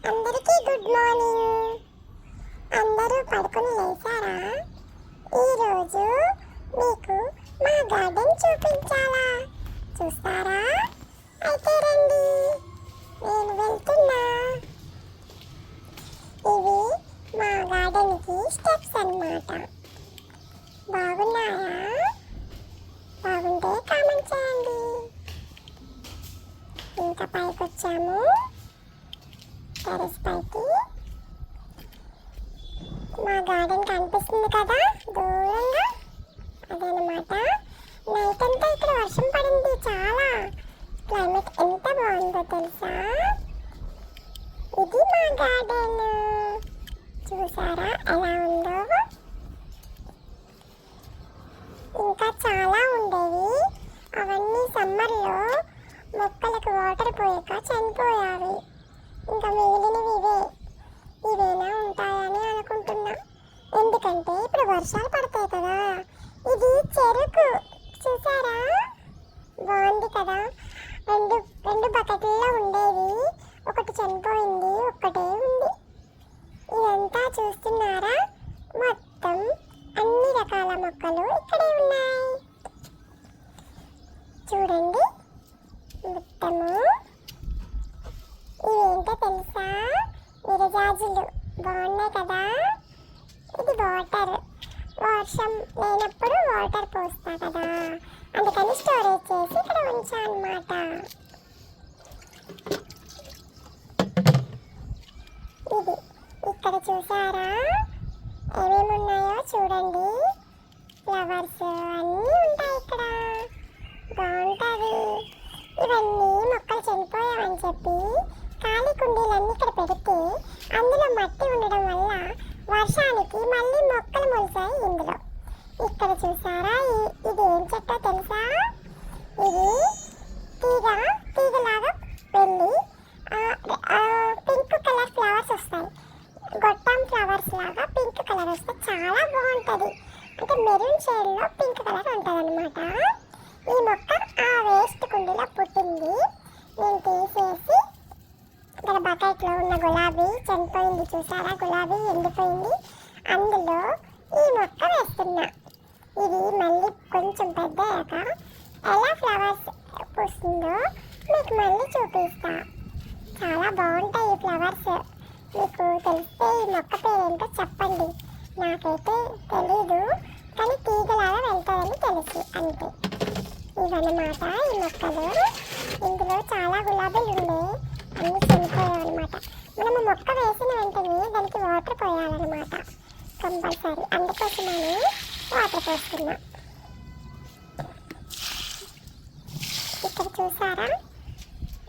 అందరికీ good morning. అందరూ పడుకొని లేచారా? ఈరోజు మీకు మా గార్డెన్ చూపించాలా? చూస్తారా? అయితే రండి, నేను వెళ్తున్నా. ఇవి మా గార్డెన్కి స్టెప్స్ అన్నమాట. బాగున్నాయా? బాగుంటే కామెంట్ చేయండి. ఇంకా పైకి వచ్చాము, టెరెస్ పైకి. మా గార్డెన్ కనిపిస్తుంది కదా దూరంగా, అదనమాట. నైట్ అంతా ఇక్కడ వర్షం పడింది. చాలా క్లైమేట్ ఎంత బాగుందో తెలుసా? ఇది మా గార్డెన్. చూసారా ఎలా ఉందో? ఇంకా చాలా ఉండేవి, అవన్నీ సమ్మర్లో మొక్కలకు వాటర్ పోయాక చనిపోయావి. ఇంకా మిగిలినవి ఇవేనా ఉంటాయని అనుకుంటున్నా. ఎందుకంటే ఇప్పుడు వర్షాలు పడతాయి కదా. ఇది చెరుకు, చూసారా? బాగుంది కదా. రెండు బకెట్లలో ఉండేవి, ఒకటి చనిపోయింది, ఒక్కటే ఉంది. ఇదంతా చూస్తున్నారా? మొత్తం అన్ని రకాల మొక్కలు ఇక్కడే ఉన్నాయి. చూడండి మొత్తము. ఇవేంటో తెలుసా? విరజాజులు. బాగున్నాయి కదా. ఇది వాటర్, వర్షం లేనప్పుడు వాటర్ పోస్తా కదా, అందుకని స్టోరేజ్ చేసి ఇక్కడ ఉంచా అన్నమాట. ఇది ఇక్కడ చూసారా ఏమేమి ఉన్నాయో? చూడండి, ఫ్లవర్స్ అన్నీ ఉంటాయి ఇక్కడ. బాగుంటుంది. ఇవన్నీ మొక్కలు చనిపోయావని చెప్పి ఖాళీ కుండీలన్నీ ఇక్కడ పెడితే అందులో మట్టి ఉండడం వల్ల వర్షానికి మళ్ళీ మొక్కలు మొలిచాయి ఇందులో. ఇక్కడ చూసారా? ఇది ఏం చెట్టో తెలుసా? ఇది తీగలాగా వెళ్ళి పింక్ కలర్ ఫ్లవర్స్ వస్తాయి. గొట్టం ఫ్లవర్స్ లాగా పింక్ కలర్ వస్తే చాలా బాగుంటుంది. అంటే మెరూన్ షేడ్లో పింక్ కలర్ ఉంటుంది అన్నమాట. ఈ మొక్క ఆ వేస్ట్ కుండీలో పుట్టింది. నేను తీసేసి ఇక్కడ బకెట్లో ఉన్న గులాబీ చనిపోయింది, చూసారా? గులాబీ ఎండిపోయింది, అందులో ఈ మొక్క వేస్తున్నా. ఇది మళ్ళీ కొంచెం పెద్దయ్యాక ఎలా ఫ్లవర్స్ పూస్తుందో మీకు మళ్ళీ చూపిస్తా. చాలా బాగుంటాయి ఈ ఫ్లవర్స్. మీకు తెలిస్తే ఈ మొక్క పేరేంటో చెప్పండి. నాకైతే తెలీదు, కానీ తీగలాగా వెళ్తాయని తెలుసు అంతే. ఇవన్నమాట ఈ మొక్కలు. ఇందులో చాలా గులాబీలు ఉండే, అన్నీ చనిపోయాయి అనమాట. మనము మొక్క వేసిన వెంటనే దానికి వాటర్ పోయాలన్నమాట కంపల్సరీ. అందుకోసమని వాటర్ పోస్తున్నా. ఇక్కడ చూసారా?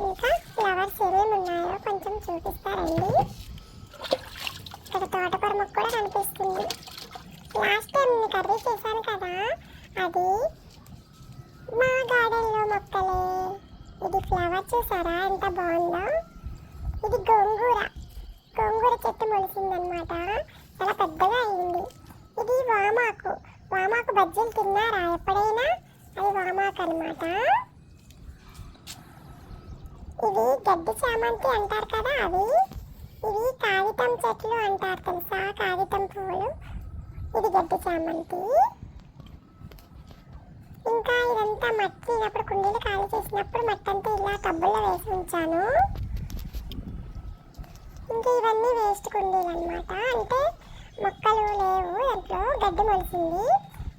ఇంకా ఫ్లవర్స్ ఏమేమి ఉన్నాయో కొంచెం చూపిస్తారండి. ఇక్కడ తోటకూర మొక్క కూడా కనిపిస్తుంది. లాస్ట్ టైం కర్రీ చేశాను కదా, అది మా గార్డెన్లో మొక్కలే. ఇది ఫ్లవర్ చూసారా ఎంత బాగుందో? ఇది గోంగూర చెట్టు మొలిసిందనమాట, చాలా పెద్దగా అయింది. ఇది వామాకు బజ్జీలు తిన్నారా ఎప్పుడైనా? అది వామాకు అనమాట. ఇవి గడ్డి చామంతి అంటారు కదా, ఇవి కాగితం చెట్లు అంటారు తెలుసా? కాగితం పువ్వులు. ఇది గడ్డి చామంతి. ఇంకా ఇదంతా మట్టి, అప్పుడు కుండీలు ఖాళీ చేసినప్పుడు మట్టి అంతా ఇలా టబ్బుల్లో వేసి ఉంచాను. ఇంకా ఇవన్నీ వేస్ట్ కుండీలు అనమాట. అంటే మొక్కలు లేవు, దాంట్లో గడ్డి మొలిసింది.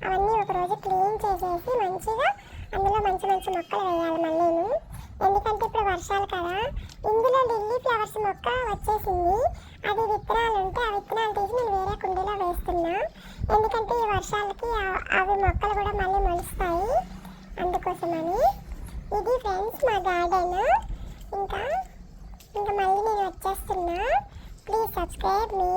అవన్నీ ఒకరోజు క్లీన్ చేసేసి మంచిగా అందులో మంచి మొక్కలు వేయాలి మళ్ళీను. ఎందుకంటే ఇప్పుడు వర్షాలు కదా. ఇందులో లిల్లీ ఫ్లవర్స్ మొక్క వచ్చేసింది. అది విత్తనాలు ఉంటే ఆ విత్తనాలు తీసి నేను వేరే కుండీలో వేస్తున్నా. ఎందుకంటే ఈ వర్షాలకి అవి మొక్కలు కూడా మళ్ళీ మొలుస్తాయి, అందుకోసమని. ఇది ఫ్రెండ్స్ మా గార్డెన్. ఇంకా మళ్ళీ నేను వచ్చేస్తున్నా. Please subscribe me.